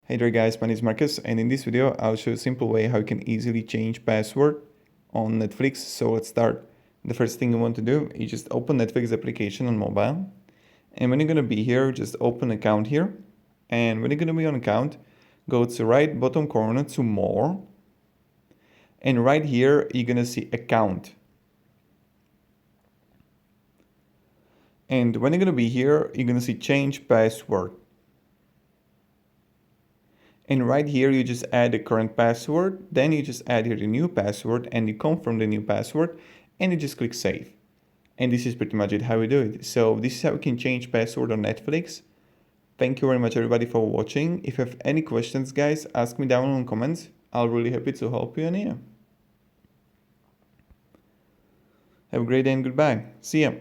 Hey there guys, my name is Marcus, and in this video I'll show you a simple way how you can easily change password on Netflix. So let's start. The first thing you want to do is just open Netflix application on mobile, and when you're gonna be here, just open account here, and when you're gonna be on account, go to right bottom corner to more, and right here you're gonna see account. And when you're gonna be here, you're gonna see change password. And right here, you just add the current password, then you just add here the new password and you confirm the new password and you just click save. And this is pretty much it how we do it. So this is how we can change password on Netflix. Thank you very much everybody for watching. If you have any questions guys, ask me down in the comments. I'll really happy to help you in here. Have a great day and goodbye. See ya.